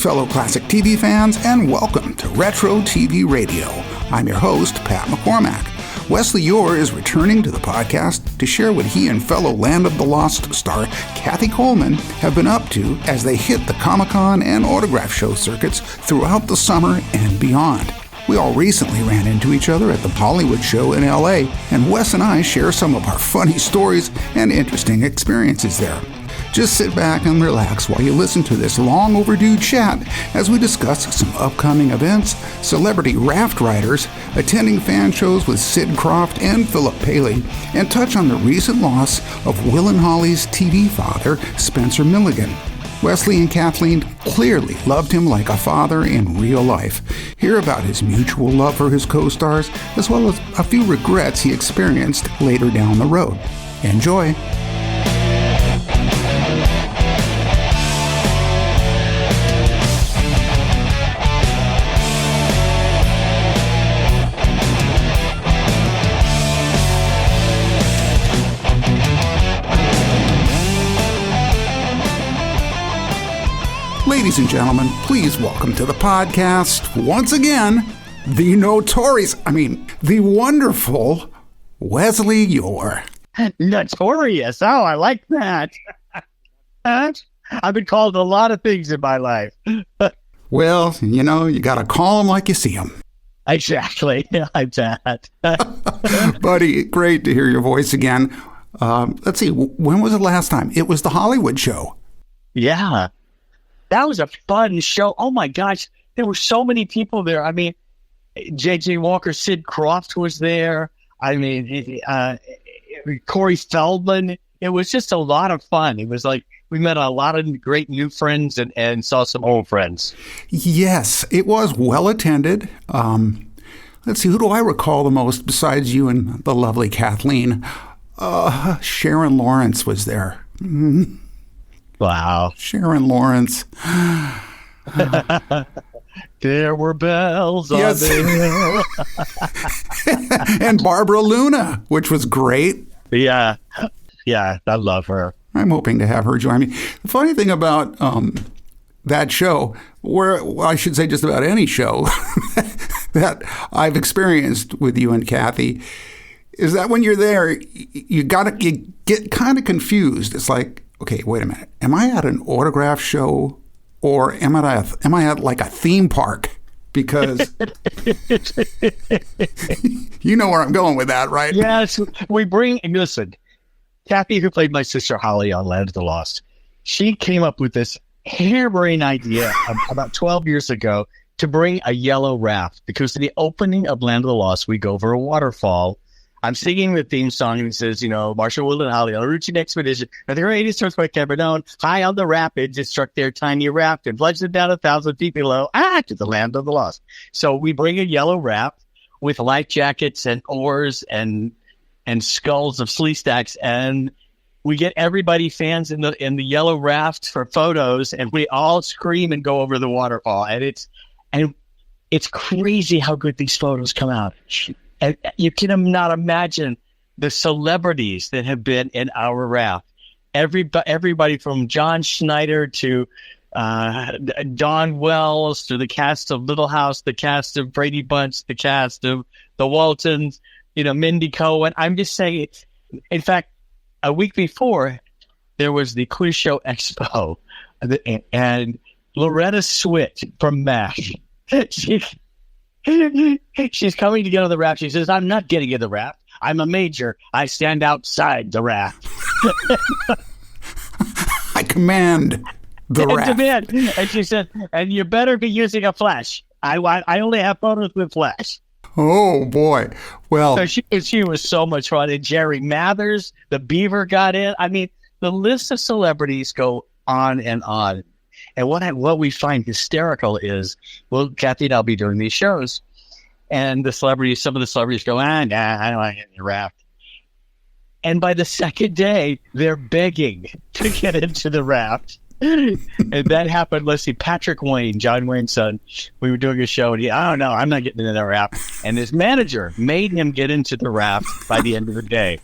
fellow classic TV fans, and welcome to Retro TV Radio. I'm your host, Pat McCormack. Wesley Eure is returning to the podcast to share what he and fellow Land of the Lost star Kathy Coleman have been up to as they hit the Comic-Con and autograph show circuits throughout the summer and beyond. We all recently ran into each other at the Hollywood show in LA, and Wes and I share some of our funny stories and interesting experiences there. Just sit back and relax while you listen to this long overdue chat as we discuss some upcoming events, celebrity raft riders, attending fan shows with Sid Krofft and Philip Paley, and touch on the recent loss of Will and Holly's TV father, Spencer Milligan. Wesley and Kathleen clearly loved him like a father in real life. Hear about his mutual love for his co-stars, as well as a few regrets he experienced later down the road. Enjoy! Ladies and gentlemen, please welcome to the podcast, once again, the wonderful Wesley Eure. Notorious. Oh, I like that. I've been called a lot of things in my life. Well, you got to call them like you see them. Exactly. Like that. Buddy, great to hear your voice again. Let's see, when was the last time? It was the Hollywood show. Yeah. That was a fun show. Oh, my gosh. There were so many people there. I mean, J.J. Walker, Sid Krofft was there. I mean, Corey Feldman. It was just a lot of fun. It was like we met a lot of great new friends and saw some old friends. Yes, it was well attended. Let's see, who do I recall the most besides you and the lovely Kathleen? Sharon Lawrence was there. Mm-hmm. Wow. Sharon Lawrence. There were bells on the hill. And Barbara Luna, which was great. Yeah, I love her. I'm hoping to have her join me. The funny thing about that show, I should say just about any show that I've experienced with you and Kathy, is that when you're there, you get kind of confused. It's like, okay, wait a minute. Am I at an autograph show or am I at like a theme park? Because you know where I'm going with that, right? Yes, listen, Kathy, who played my sister Holly on Land of the Lost, she came up with this harebrained idea about 12 years ago to bring a yellow raft, because in the opening of Land of the Lost, we go over a waterfall. I'm singing the theme song, and it says, Marshall, Will, and Holly on a routine expedition. And the great eastern by Cabernet, high on the rapids, it struck their tiny raft and plunged it down 1,000 feet below, to the Land of the Lost. So we bring a yellow raft with life jackets and oars and skulls of slee stacks, and we get everybody, fans in the yellow raft for photos, and we all scream and go over the waterfall. And it's crazy how good these photos come out. And you can not imagine the celebrities that have been in our raft. Everybody from John Schneider to Don Wells to the cast of Little House, the cast of Brady Bunch, the cast of the Waltons, Mindy Cohen. I'm just saying, in fact, a week before, there was the Quiz Show Expo, and Loretta Swit from MASH. She's coming to get on the raft. She says, I'm not getting in the raft. I'm a major. I stand outside the raft. I command the raft. And she said, and you better be using a flash. I only have photos with flash. Oh, boy. Well, so she was so much fun. And Jerry Mathers, the Beaver, got in. I mean, the list of celebrities go on and on. And what we find hysterical is, well, Kathy and I'll be doing these shows, and some of the celebrities go, I don't want to get in the raft. And by the second day, they're begging to get into the raft. And that happened, let's see, Patrick Wayne, John Wayne's son, we were doing a show, and I don't know, I'm not getting into the raft. And his manager made him get into the raft by the end of the day.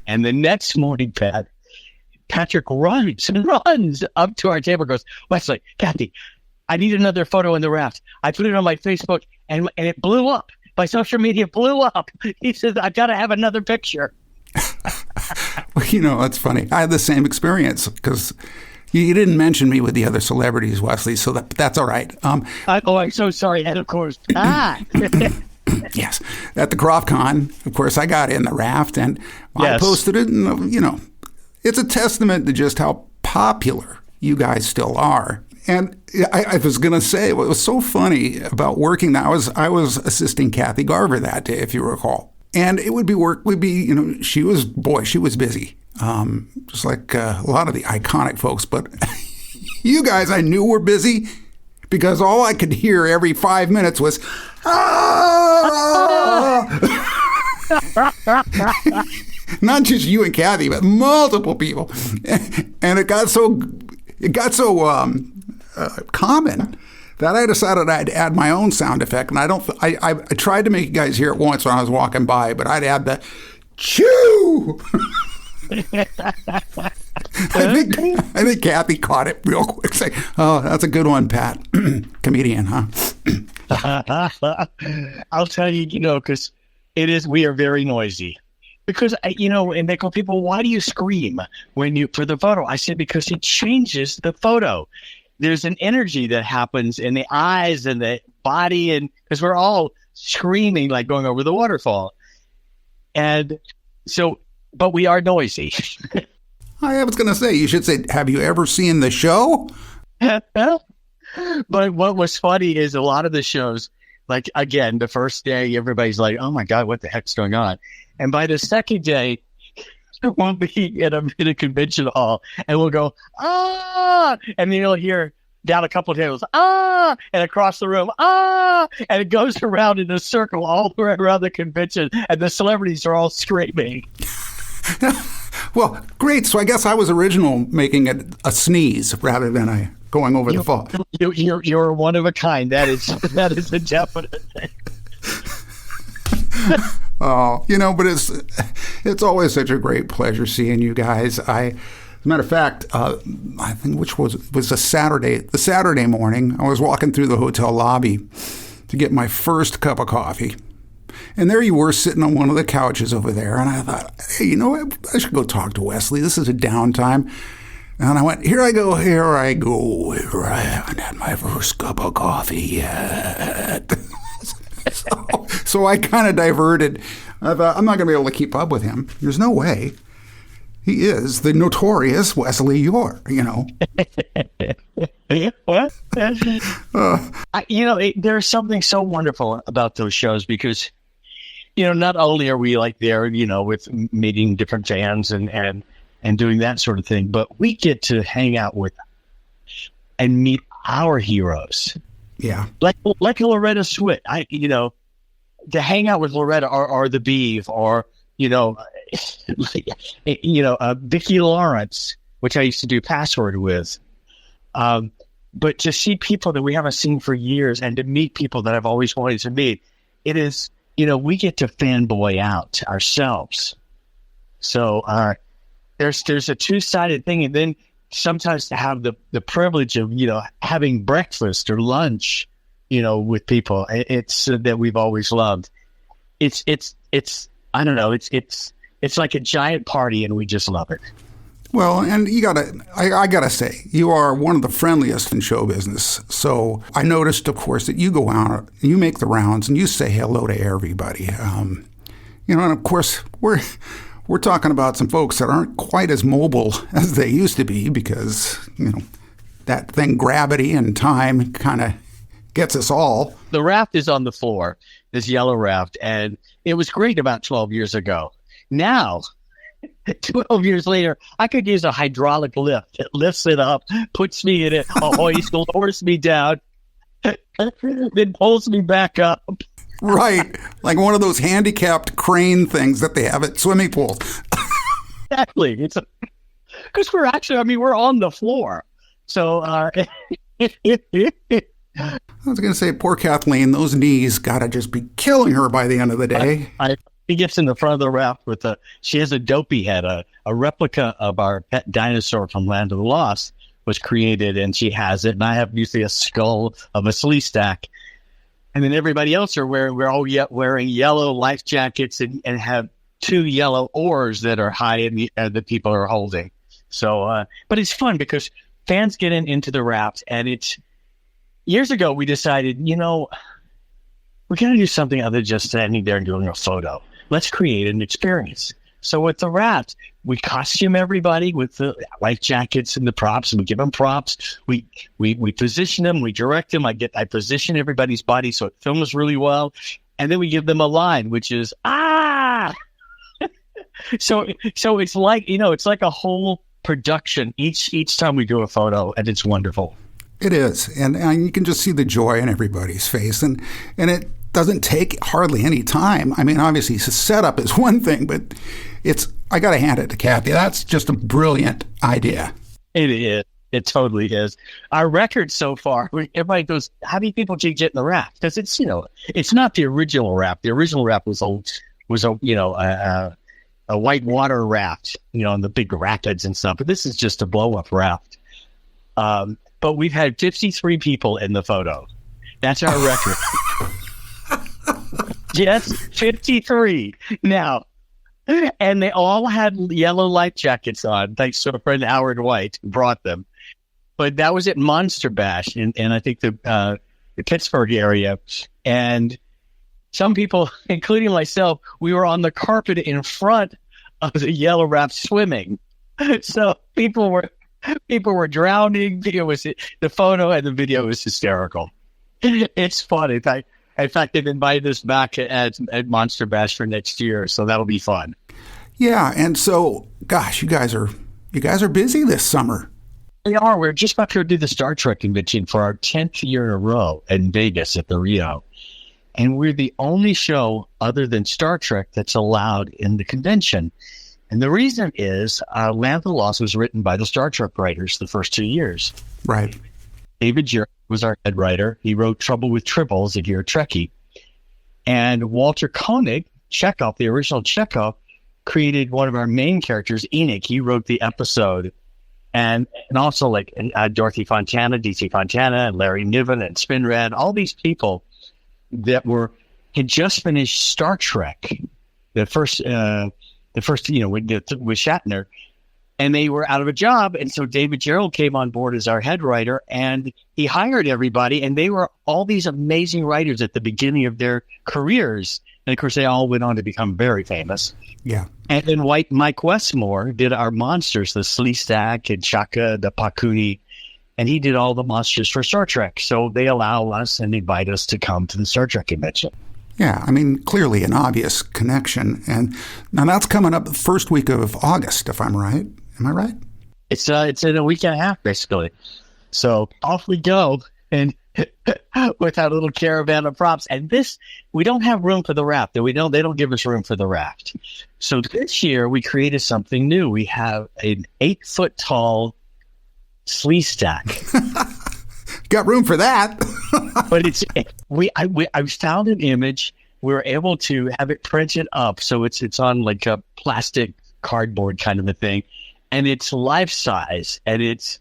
And the next morning, Patrick runs up to our table and goes, Wesley, Kathy, I need another photo in the raft. I put it on my Facebook, and it blew up. My social media blew up. He says, I got to have another picture. Well, it's funny. I had the same experience because you didn't mention me with the other celebrities, Wesley, so that's all right. I'm so sorry. And of course, yes, at the Krofft Con, of course, I got in the raft, and I posted it, and, it's a testament to just how popular you guys still are. And I was going to say, what was so funny about working that I was assisting Kathy Garver that day, if you recall. And it would be she was busy, just like a lot of the iconic folks. But you guys, I knew were busy because all I could hear every 5 minutes was, not just you and Kathy, but multiple people. And it got so common that I decided I'd add my own sound effect. And I tried to make you guys hear it once when I was walking by, but I'd add the chew. I think Kathy caught it real quick. Say, oh, that's a good one, Pat. Comedian, huh? I'll tell you, because we are very noisy. Because, and they go, people, why do you scream for the photo? I said, because it changes the photo. There's an energy that happens in the eyes and the body, and because we're all screaming like going over the waterfall. And so, but we are noisy. I was going to say, you should say, have you ever seen the show? But what was funny is a lot of the shows, like, again, the first day, everybody's like, oh my God, what the heck's going on? And by the second day, we'll be in a convention hall, and we'll go, ah, and then you'll hear down a couple of tables, ah, and across the room, ah, and it goes around in a circle all the way around the convention, and the celebrities are all screaming. Well, great. So I guess I was original making it a sneeze rather than going over the fall. You're one of a kind. that is a definite thing. Oh, but it's always such a great pleasure seeing you guys. As a matter of fact, I think was a Saturday. The Saturday morning, I was walking through the hotel lobby to get my first cup of coffee, and there you were sitting on one of the couches over there. And I thought, hey, you know what? I should go talk to Wesley. This is a downtime. And I went, here I go. I haven't had my first cup of coffee yet. So I kind of diverted. I thought, I'm not going to be able to keep up with him. There's no way. He is the notorious Wesley Eure, What? There's something so wonderful about those shows because, not only are we like there, with meeting different fans and doing that sort of thing, but we get to hang out with and meet our heroes. Yeah. Like Loretta Swit, to hang out with Loretta or the Beeve or, Vicki Lawrence, which I used to do Password with. But to see people that we haven't seen for years and to meet people that I've always wanted to meet, it is, we get to fanboy out ourselves. So there's a two-sided thing. And then sometimes to have the privilege of, having breakfast or lunch, with people, it's that we've always loved. It's I don't know. It's like a giant party, and we just love it. Well, and I gotta say, you are one of the friendliest in show business. So I noticed, of course, that you go out, you make the rounds, and you say hello to everybody. And of course, we're talking about some folks that aren't quite as mobile as they used to be because, that thing, gravity and time, kind of gets us all. The raft is on the floor, this Yellow Raft, and it was great about 12 years ago. Now, 12 years later, I could use a hydraulic lift. It lifts it up, puts me in it, a hoist, lowers me down, then pulls me back up. Right. Like one of those handicapped crane things that they have at swimming pools. Exactly. Because we're on the floor. So, I was going to say, poor Kathleen, those knees got to just be killing her by the end of the day. He gets in the front of the raft she has a dopey head, a replica of our pet dinosaur from Land of the Lost, was created, and she has it. And I have usually a skull of a slee stack. And then everybody else we're all wearing yellow life jackets and have 2 yellow oars that are high in the people are holding. So, but it's fun because fans get into the raft, and years ago we decided, we got to do something other than just standing there and doing a photo. Let's create an experience. So with the raft, we costume everybody with the life jackets and the props, and we give them props. We position them, we direct them. I position everybody's body so it films really well, and then we give them a line, which is ah. So it's like it's like a whole production each time we do a photo, and it's wonderful. It is, and you can just see the joy in everybody's face, and it doesn't take hardly any time. I mean, obviously, setup is one thing, but I got to hand it to Kathy. That's just a brilliant idea. It is. It totally is. Our record so far, everybody goes, how many people did you get in the raft? Because it's, it's not the original raft. The original raft was a white water raft, and the big rapids and stuff. But this is just a blow-up raft. But we've had 53 people in the photo. That's our record. Yes, 53. Now, and they all had yellow life jackets on. Thanks to a friend, Howard White, who brought them. But that was at Monster Bash in I think the Pittsburgh area. And some people, including myself, we were on the carpet in front of the Yellow Raft swimming. So people were drowning. The photo and the video was hysterical. It's funny. In fact, they've invited us back at Monster Bash for next year, so that'll be fun. Yeah, and so, gosh, you guys are busy this summer. We are. We're just about to do the Star Trek convention for our 10th year in a row in Vegas at the Rio, and we're the only show other than Star Trek that's allowed in the convention. And the reason is, Land of the Lost was written by the Star Trek writers the first 2 years. Right. David Eure was our head writer. He wrote Trouble with Tribbles, if you're a Trekkie. And Walter Koenig, Chekhov, the original Chekhov, created one of our main characters, Enoch. He wrote the episode. And also like Dorothy Fontana, D.C. Fontana, and Larry Niven, and Spinrad, all these people that had just finished Star Trek, the first with Shatner. And they were out of a job, and so David Gerald came on board as our head writer, and he hired everybody, and they were all these amazing writers at the beginning of their careers. And, of course, they all went on to become very famous. Yeah. And then Mike Westmore did our monsters, the Sleestak and Chaka, the Pakuni, and he did all the monsters for Star Trek. So they allow us and invite us to come to the Star Trek convention. Yeah, I mean, clearly an obvious connection. And now that's coming up the first week of August, if I'm right. Am I right? It's in a week and a half, basically. So off we go, and with our little caravan of props. And this, we don't have room for the raft. They don't give us room for the raft. So this year we created something new. We have an 8-foot tall slee stack. Got room for that. But I found an image. We were able to have it printed up, so it's on like a plastic cardboard kind of a thing. And it's life size, and it's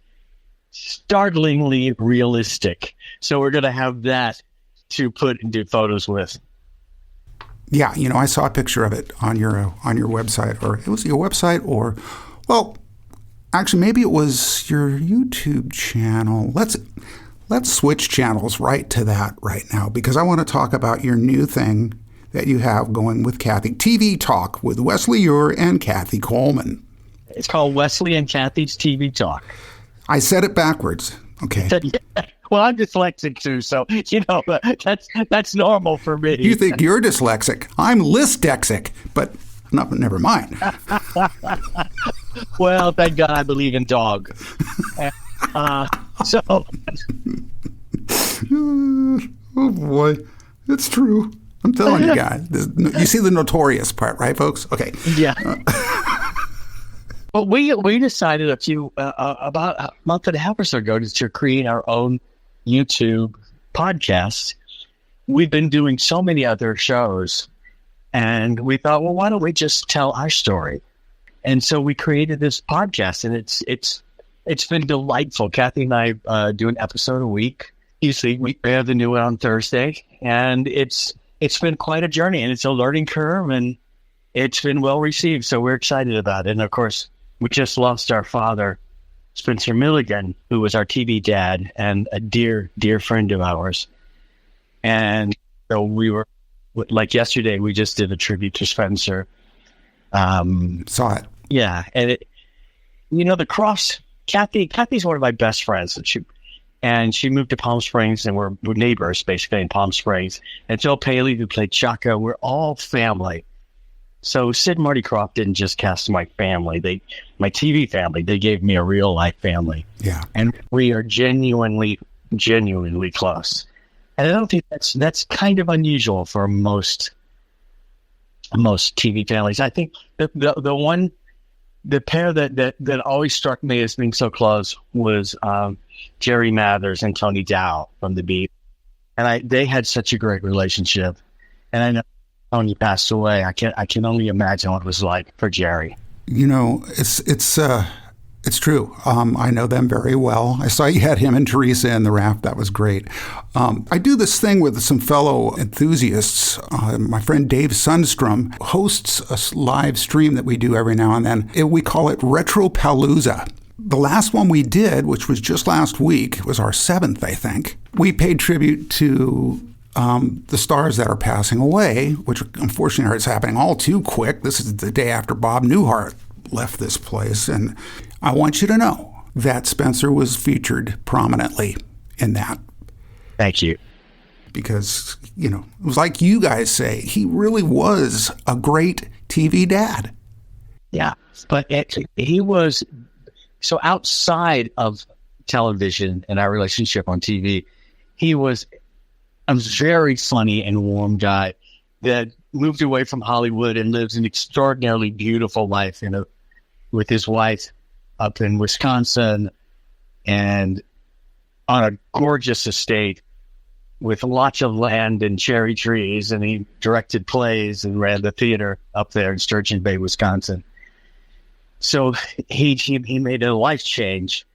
startlingly realistic. So we're going to have that to put into photos with. Yeah, I saw a picture of it on your website, or it was your website, or, well, actually, maybe it was your YouTube channel. Let's switch channels right to that right now, because I want to talk about your new thing that you have going with Kathy, TV Talk with Wesley Eure and Kathy Coleman. It's called Wesley and Kathy's TV Talk. I said it backwards. Okay. Well, I'm dyslexic too, so that's normal for me. You think you're dyslexic? I'm lisdexic, but never mind. Well, thank God I believe in dog. So. Oh boy, it's true. I'm telling you guys. You see the notorious part, right, folks? Okay. Yeah. Well, we decided about a month and a half or so ago to create our own YouTube podcast. We've been doing so many other shows, and we thought, well, why don't we just tell our story? And so we created this podcast, and It's been delightful. Kathy and I do an episode a week. Usually we have the new one on Thursday, and it's been quite a journey, and it's a learning curve, and it's been well received. So we're excited about it. And of course, we just lost our father, Spencer Milligan, who was our TV dad and a dear, dear friend of ours. And so we were, like yesterday, we just did a tribute to Spencer. Saw it. Yeah. And the Kroffts, Kathy's one of my best friends. And she moved to Palm Springs, and we're neighbors basically in Palm Springs. And Joe Paley, who played Chaka, we're all family. So Sid and Marty Krofft didn't just cast my family, my TV family. They gave me a real life family. Yeah. And we are genuinely close. And I don't think that's kind of unusual for most TV families. I think the pair that always struck me as being so close was Jerry Mathers and Tony Dow from The Beat. And they had such a great relationship. And I know Tony passed away. I can only imagine what it was like for Jerry. It's true. I know them very well. I saw you had him and Teresa in the raft. That was great. I do this thing with some fellow enthusiasts. My friend Dave Sundstrom hosts a live stream that we do every now and then. We call it Retropalooza. The last one we did, which was just last week, was our 7th, I think. We paid tribute to the stars that are passing away, which unfortunately is happening all too quick. This is the day after Bob Newhart left this place. And I want you to know that Spencer was featured prominently in that. Thank you. Because, it was like you guys say, he really was a great TV dad. Yeah, but he was, so outside of television and our relationship on TV, he was a very funny and warm guy that moved away from Hollywood and lives an extraordinarily beautiful life, with his wife up in Wisconsin and on a gorgeous estate with lots of land and cherry trees. And he directed plays and ran the theater up there in Sturgeon Bay, Wisconsin. So he made a life change,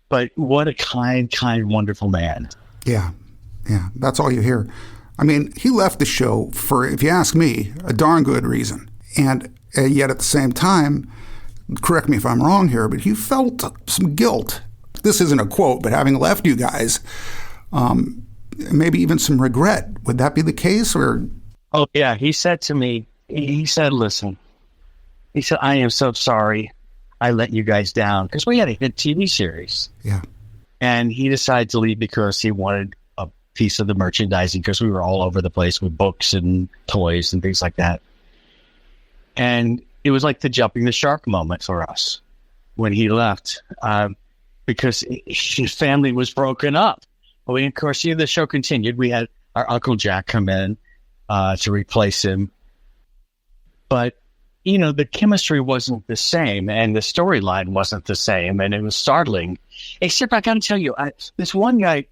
but what a kind, wonderful man. Yeah. Yeah. That's all you hear. I mean, he left the show for, if you ask me, a darn good reason. And yet at the same time, correct me if I'm wrong here, but he felt some guilt. This isn't a quote, but having left you guys, maybe even some regret. Would that be the case? Or? Oh, yeah. He said to me, listen, he said, I am so sorry I let you guys down, because we had a hit TV series. Yeah. And he decided to leave because he wanted a piece of the merchandising, because we were all over the place with books and toys and things like that. And it was like the jumping the shark moment for us when he left, because his family was broken up. Well, of course, the show continued. We had our Uncle Jack come in to replace him. But, the chemistry wasn't the same, and the storyline wasn't the same, and it was startling. Except I got to tell you, this one guy,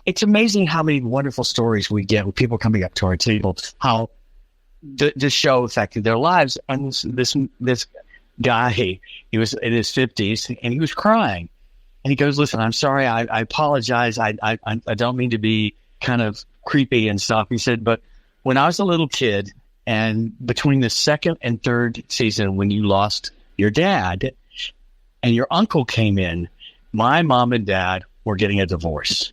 it's amazing how many wonderful stories we get with people coming up to our table, how the show affected their lives. And this guy, he was in his 50s, and he was crying. And he goes, listen, I'm sorry. I apologize. I don't mean to be kind of creepy and stuff. He said, but when I was a little kid, and between the second and third season, when you lost your dad and your uncle came in, my mom and dad were getting a divorce.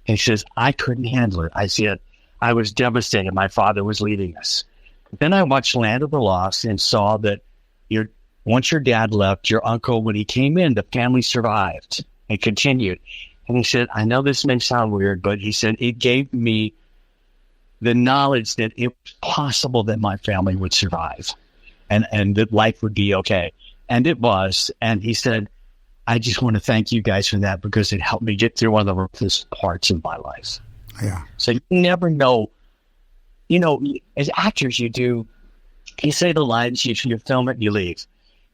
And he says, I couldn't handle it. I said, I was devastated. My father was leaving us. Then I watched Land of the Lost and saw that once your dad left, your uncle, when he came in, the family survived and continued. And he said, I know this may sound weird, but he said, it gave me the knowledge that it was possible that my family would survive and that life would be okay. And it was. And he said, I just want to thank you guys for that, because it helped me get through one of the roughest parts of my life. Yeah. So you never know, as actors, you say the lines, you film it, and you leave.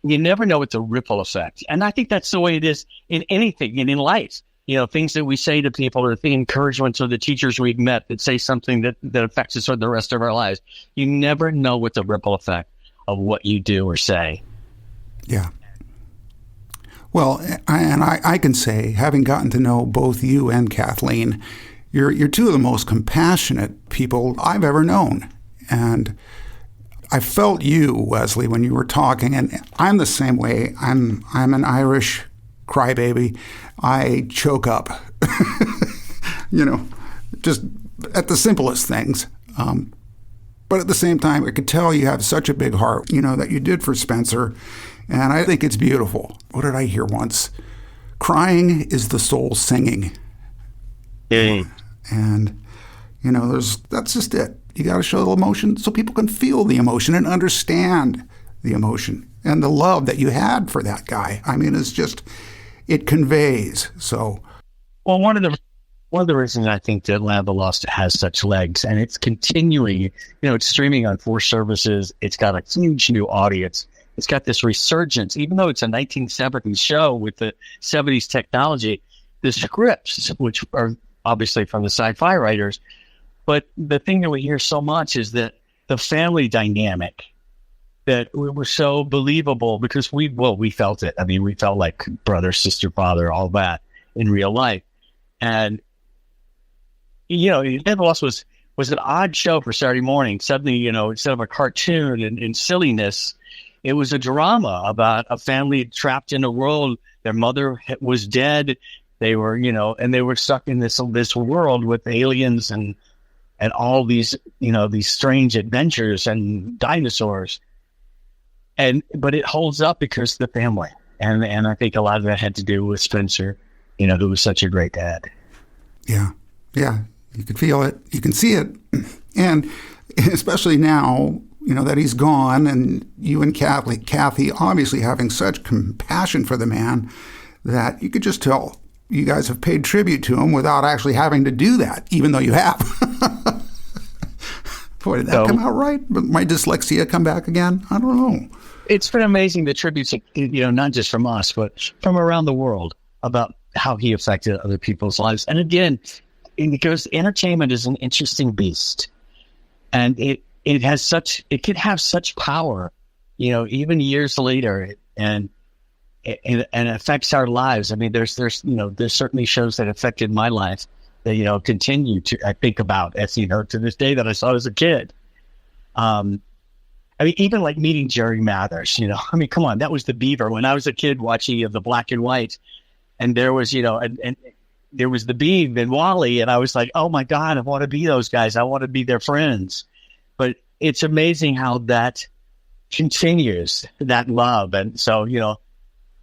You never know what the ripple effect. And I think that's the way it is in anything and in life. Things that we say to people, or the encouragements of the teachers we've met that say something that affects us for the rest of our lives. You never know what the ripple effect of what you do or say. Yeah. Well, I can say, having gotten to know both you and Kathleen, you're two of the most compassionate people I've ever known. And I felt you, Wesley, when you were talking, and I'm the same way. I'm an Irish crybaby. I choke up, just at the simplest things. But at the same time, I could tell you have such a big heart, that you did for Spencer. And I think it's beautiful. What did I hear once? Crying is the soul singing. Mm. And, that's just it. You got to show the emotion so people can feel the emotion and understand the emotion and the love that you had for that guy. I mean, it conveys. So, well, one of the reasons I think that Land of the Lost has such legs, and it's continuing. It's streaming on 4 services. It's got a huge new audience. It's got this resurgence, even though it's a 1970s show with the 70s technology. The scripts, which are obviously from the sci-fi writers, but the thing that we hear so much is that the family dynamic that were so believable because we felt it. I mean, we felt like brother, sister, father, all that in real life. And, Land of the Lost was an odd show for Saturday morning. Suddenly, instead of a cartoon and silliness, it was a drama about a family trapped in a world. Their mother was dead. They were, and they were stuck in this world with aliens and all these, these strange adventures and dinosaurs. But it holds up because of the family. And I think a lot of that had to do with Spencer, who was such a great dad. Yeah. Yeah. You can feel it. You can see it. And especially now, that he's gone, and you and Kathy obviously having such compassion for the man that you could just tell you guys have paid tribute to him without actually having to do that, even though you have. Boy, did that come out right? But my dyslexia come back again? I don't know. It's been amazing, the tributes, not just from us, but from around the world about how he affected other people's lives. And again, because entertainment is an interesting beast, and it can have such power, even years later, and it affects our lives. I mean, there's certainly shows that affected my life that, continue to, I think about as, to this day that I saw as a kid. I mean, even like meeting Jerry Mathers, I mean, come on, that was the Beaver when I was a kid watching the black and white, and there was, and there was the Beav and Wally, and I was like, oh my God, I want to be those guys. I want to be their friends. But it's amazing how that continues, that love. And so,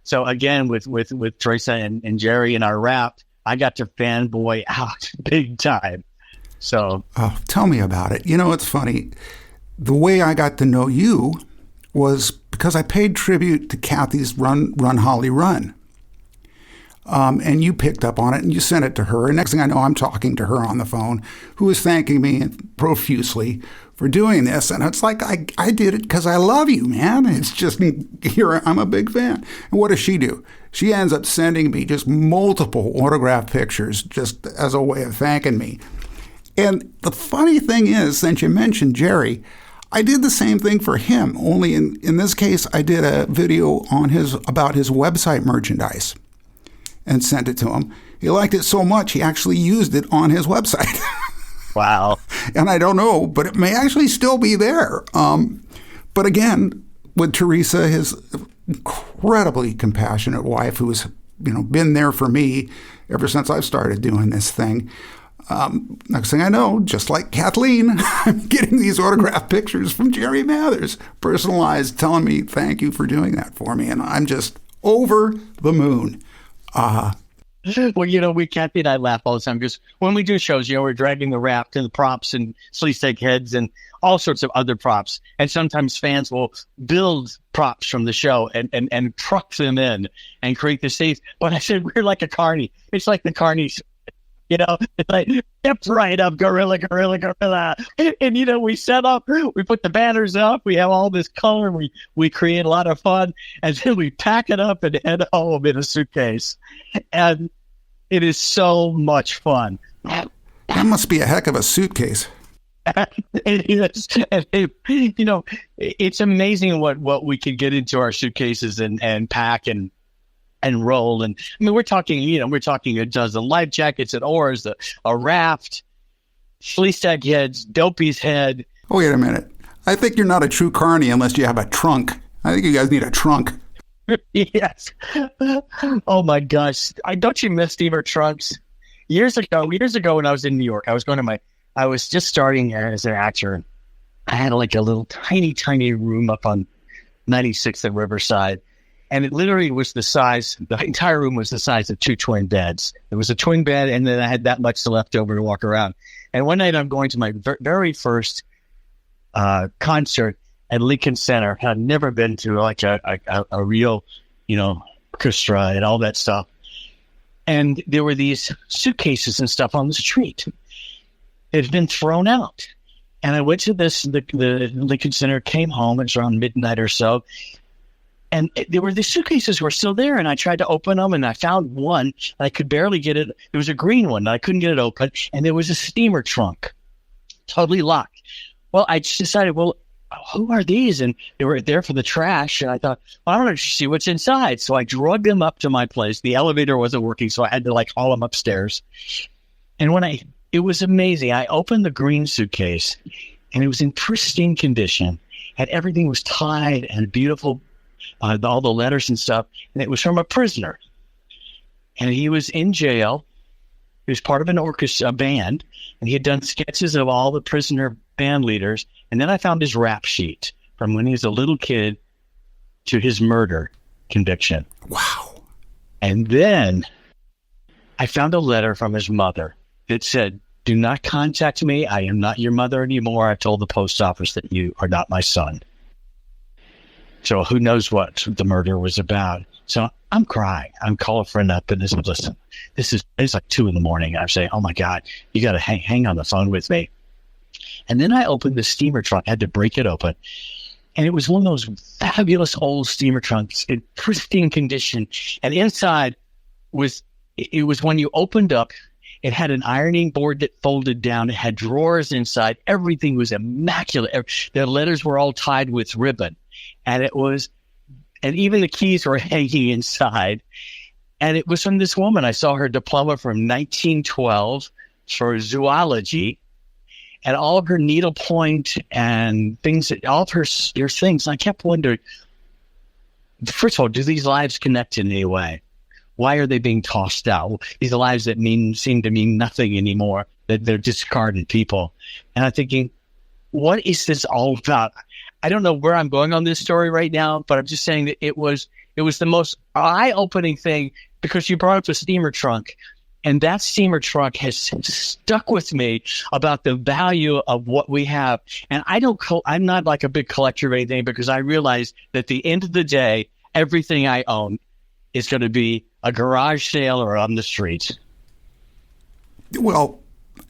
so again, with Teresa and Jerry and our rap, I got to fanboy out big time. So tell me about it. It's funny. The way I got to know you was because I paid tribute to Kathy's Run Holly Run. And you picked up on it and you sent it to her. And next thing I know, I'm talking to her on the phone, who is thanking me profusely for doing this. And it's like, I did it because I love you, man. It's just, here, I'm a big fan. And what does she do? She ends up sending me just multiple autographed pictures just as a way of thanking me. And the funny thing is, since you mentioned Jerry, I did the same thing for him. Only in this case, I did a video about his website merchandise and sent it to him. He liked it so much, he actually used it on his website. Wow. And I don't know, but it may actually still be there. But again, with Teresa, his incredibly compassionate wife, who has been there for me ever since I've started doing this thing. Next thing I know, just like Kathleen, I'm getting these autographed pictures from Jerry Mathers, personalized, telling me thank you for doing that for me. And I'm just over the moon. Well, Kathy and I laugh all the time because when we do shows, we're dragging the raft and the props and sleestake heads and all sorts of other props. And sometimes fans will build props from the show and truck them in and create the stage. But I said, we're like a carny. It's like the carnies. It's like, step right up, gorilla. And, we set up, we put the banners up, we have all this color, we create a lot of fun, and then we pack it up and head home in a suitcase. And it is so much fun. That must be a heck of a suitcase. It is. And it's amazing what we can get into our suitcases and pack. And and roll. And I mean, we're talking a dozen life jackets and oars, a raft, fleece-tag heads, Dopey's head. Oh, wait a minute. I think you're not a true carny unless you have a trunk. I think you guys need a trunk. Yes. Oh my gosh. Don't you miss steamer trunks? Years ago when I was in New York, I was just starting as an actor. I had like a little tiny room up on 96th and Riverside. And it literally was the entire room was the size of two twin beds. It was a twin bed, and then I had that much left over to walk around. And one night I'm going to my very first concert at Lincoln Center. I'd never been to like a real, orchestra and all that stuff. And there were these suitcases and stuff on the street. It had been thrown out. And I went to the Lincoln Center, came home, it was around midnight or so. And the suitcases were still there, and I tried to open them, and I found one, and I could barely get it. It was a green one, and I couldn't get it open, and there was a steamer trunk, totally locked. Well, I just decided, who are these? And they were there for the trash, and I thought, I don't know, see what's inside. So I drug them up to my place. The elevator wasn't working, so I had to haul them upstairs. And it was amazing. I opened the green suitcase, and it was in pristine condition, and everything was tied and beautiful. All the letters and stuff, and it was from a prisoner. And he was in jail. He was part of an orchestra band, and he had done sketches of all the prisoner band leaders. And then I found his rap sheet from when he was a little kid to his murder conviction. Wow. And then I found a letter from his mother that said, "Do not contact me. I am not your mother anymore. I told the post office that you are not my son." So who knows what the murder was about. So I'm crying. I'm calling a friend up and said, "Listen, it's like 2 a.m. I'm saying, oh my God, you got to hang on the phone with me." And then I opened the steamer trunk. I had to break it open. And it was one of those fabulous old steamer trunks in pristine condition. And inside was when you opened up, it had an ironing board that folded down. It had drawers inside. Everything was immaculate. The letters were all tied with ribbon. And even the keys were hanging inside. And it was from this woman. I saw her diploma from 1912 for zoology, and all of her needlepoint and things, all of her things. And I kept wondering, first of all, do these lives connect in any way? Why are they being tossed out? These are lives that seem to mean nothing anymore, that they're discarded people. And I'm thinking, what is this all about? I don't know where I'm going on this story right now, but I'm just saying that it was the most eye-opening thing, because you brought up the steamer trunk, and that steamer trunk has stuck with me about the value of what we have. And I'm not like a big collector of anything, because I realize that at the end of the day, everything I own is going to be a garage sale or on the street. Well,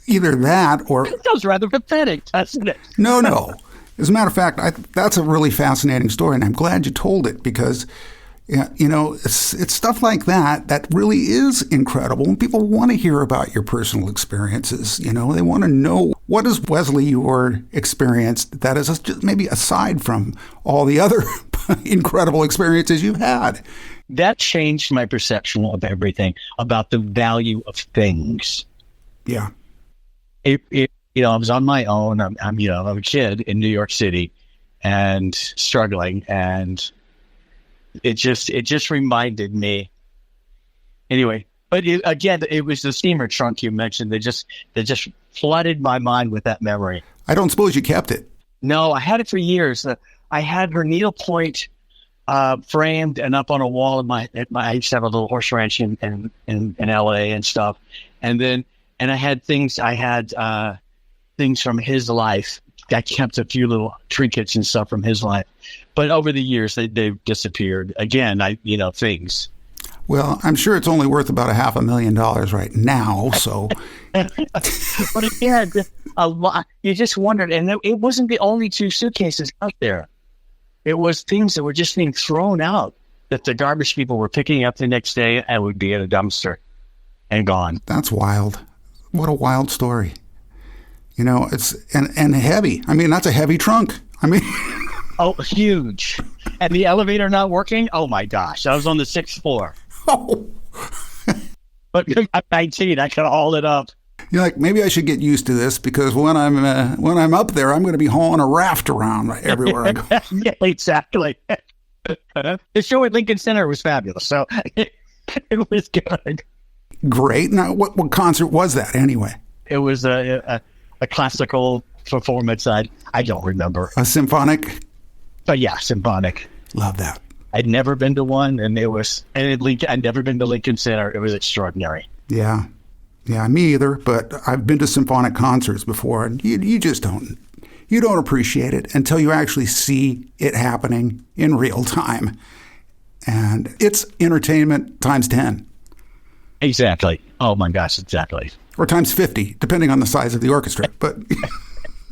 either that or... That sounds rather pathetic, doesn't it? No. As a matter of fact, that's a really fascinating story, and I'm glad you told it, because, it's stuff like that really is incredible, and people want to hear about your personal experiences. They want to know, what has Wesley Eure experienced that is just maybe aside from all the other incredible experiences you've had. That changed my perception of everything, about the value of things. Yeah. I was on my own. I'm a kid in New York City and struggling. And it just reminded me. Anyway, but it was the steamer trunk you mentioned that just flooded my mind with that memory. I don't suppose you kept it. No, I had it for years. I had her needlepoint framed and up on a wall I used to have a little horse ranch in LA and stuff. And I had things. Things from his life. I kept a few little trinkets and stuff from his life, but over the years they've disappeared. Again, things. Well, I'm sure it's only worth about $500,000 right now. So, but again, a lot. You just wondered, and it wasn't the only 2 suitcases out there. It was things that were just being thrown out that the garbage people were picking up the next day and would be in a dumpster and gone. That's wild. What a wild story. It's and heavy. I mean, that's a heavy trunk. I mean, oh, huge. And the elevator not working. Oh my gosh, I was on the 6th floor. Oh. But I'm 19. I can haul it up. You're like, maybe I should get used to this because when I'm up there, I'm going to be hauling a raft around everywhere I go. Yeah, exactly. The show at Lincoln Center was fabulous, so it was good. Great. Now, what concert was that anyway? It was a classical performance. I don't remember. A symphonic? But yeah, symphonic. Love that. I'd never been to one, and I'd never been to Lincoln Center. It was extraordinary. Yeah. Yeah, me either, but I've been to symphonic concerts before, and you just don't appreciate it until you actually see it happening in real time. And it's entertainment times 10. Exactly. Oh my gosh, exactly. Or times 50, depending on the size of the orchestra. But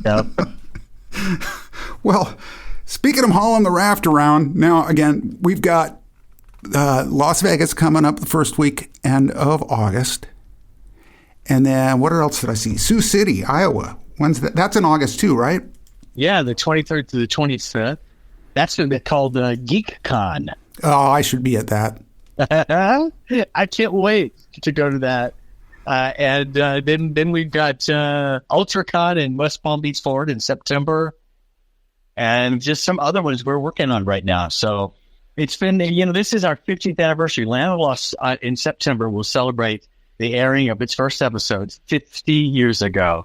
Yep. Well, speaking of hauling the raft around, now again, we've got Las Vegas coming up the first weekend of August. And then what else did I see? Sioux City, Iowa. When's that? That's in August too, right? Yeah, the 23rd to the 25th. That's going to be called GeekCon. Oh, I should be at that. I can't wait to go to that. And then we've got UltraCon in West Palm Beach, Florida in September. And just some other ones we're working on right now. So it's been, this is our 50th anniversary. Land of the Lost in September will celebrate the airing of its first episodes 50 years ago.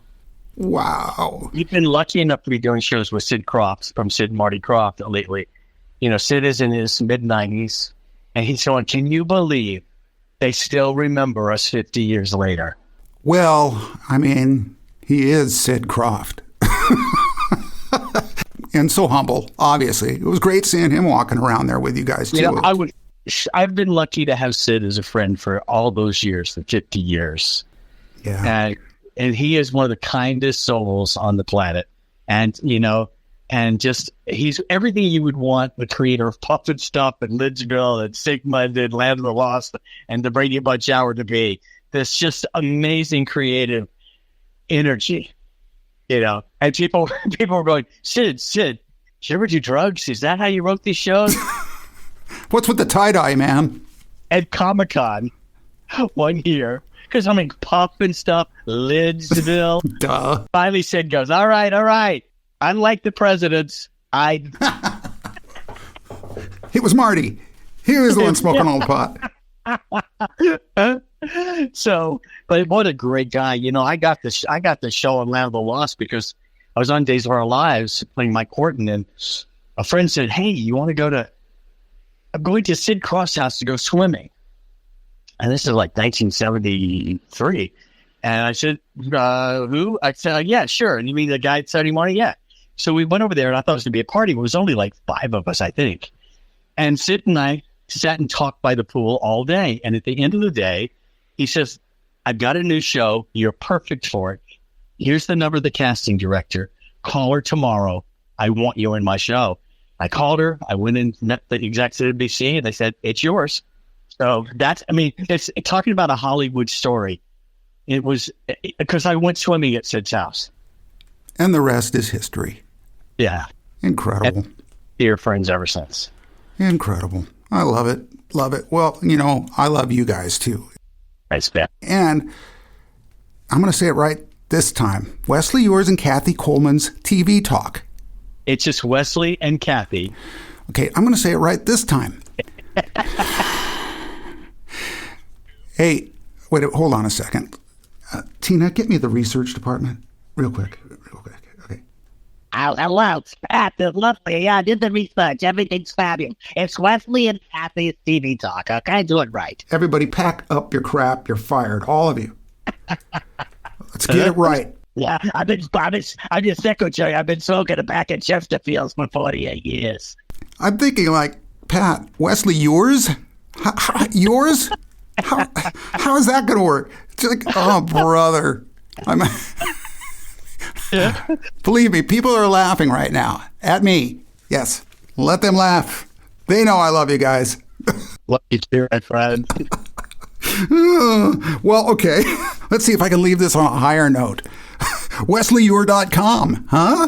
Wow. We've been lucky enough to be doing shows with Sid Krofft from Sid and Marty Krofft lately. Sid is in his mid-90s, and he's going, can you believe they still remember us 50 years later? Well, I mean, he is Sid Krofft. And so humble, obviously. It was great seeing him walking around there with you guys, too. I've been lucky to have Sid as a friend for all those years, for 50 years. Yeah. And he is one of the kindest souls on the planet. And, and just, he's everything you would want the creator of Puff and Stuff and Lidsville and Sigmund and Land of the Lost and the Brady Bunch Hour to be. This just amazing creative energy, And people were going, Sid, did you ever do drugs? Is that how you wrote these shows? What's with the tie-dye, man? At Comic-Con 1 year. Because, Puff and Stuff, Lidsville. Duh. Finally, Sid goes, all right. Unlike the presidents, It was Marty. He was the one smoking all the pot. So, but what a great guy. I got the show on Land of the Lost because I was on Days of Our Lives playing Mike Horton, and a friend said, hey, you want to go to... I'm going to Sid Krofft's house to go swimming. And this is like 1973. And I said, who? I said, yeah, sure. And you mean the guy at Saturday morning? Yeah. So we went over there, and I thought it was going to be a party. It was only like 5 of us, I think. And Sid and I sat and talked by the pool all day. And at the end of the day, he says, I've got a new show. You're perfect for it. Here's the number of the casting director. Call her tomorrow. I want you in my show. I called her. I went and met the execs at NBC, and they said, it's yours. So it's talking about a Hollywood story. It was because I went swimming at Sid's house. And the rest is history. Yeah. Incredible. And dear friends ever since. Incredible. I love it. Love it. Well, I love you guys too. Nice, Ben. And I'm going to say it right this time. Wesley Eure and Kathy Coleman's TV Talk. It's just Wesley and Kathy. Okay, I'm going to say it right this time. Hey, wait, hold on a second. Tina, get me the research department real quick. Okay. Hello, it's Pat. It's lovely. Yeah, I did the research. Everything's fabulous. It's Wesley and Kathy's TV Talk. Okay, do it right. Everybody pack up your crap. You're fired. All of you. Let's get it right. Yeah, I'm your secretary. I've been smoking a pack of Chesterfields for 48 years. I'm thinking like, Pat, Wesley Eure's? Yours? How is that going to work? It's like, oh, brother. Believe me, people are laughing right now at me. Yes, let them laugh. They know I love you guys. Love you too, my friend. Well, okay. Let's see if I can leave this on a higher note. WesleyEure.com, huh?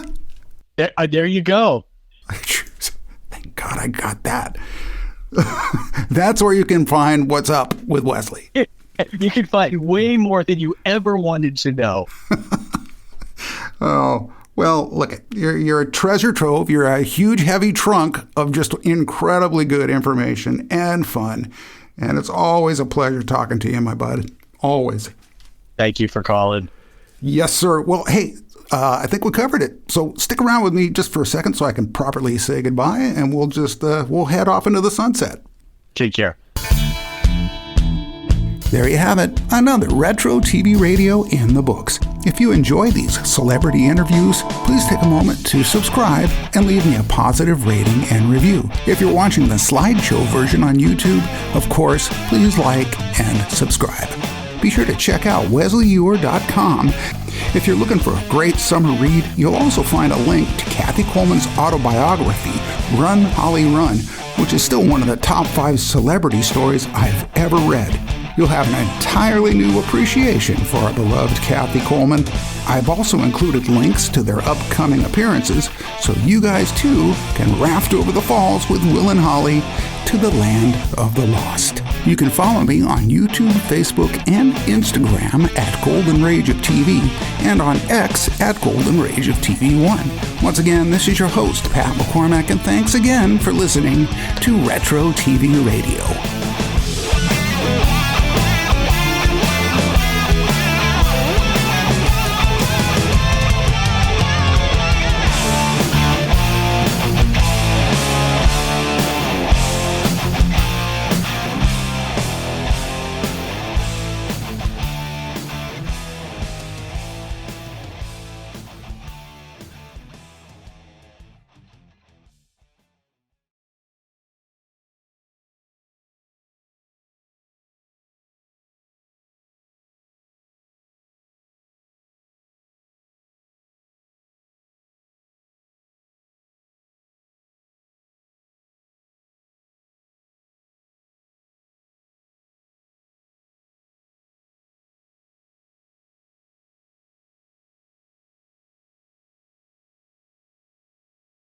There you go. Thank God I got that. That's where you can find what's up with Wesley. You can find way more than you ever wanted to know. Oh, well, look, you're a treasure trove. You're a huge, heavy trunk of just incredibly good information and fun. And it's always a pleasure talking to you, my bud. Always. Thank you for calling. Yes, sir. Well, hey, I think we covered it. So stick around with me just for a second so I can properly say goodbye, and we'll just we'll head off into the sunset. Take care. There you have it, another Retro TV Radio in the books. If you enjoy these celebrity interviews, please take a moment to subscribe and leave me a positive rating and review. If you're watching the slideshow version on YouTube, of course, please like and subscribe. Be sure to check out WesleyEure.com. If you're looking for a great summer read, you'll also find a link to Kathy Coleman's autobiography, Run, Holly, Run, which is still one of the top 5 celebrity stories I've ever read. You'll have an entirely new appreciation for our beloved Kathy Coleman. I've also included links to their upcoming appearances, so you guys too can raft over the falls with Will and Holly to the land of the lost. You can follow me on YouTube, Facebook, and Instagram at Golden Rage of TV and on X at Golden Rage of TV1. Once again, this is your host, Pat McCormack, and thanks again for listening to Retro TV Radio.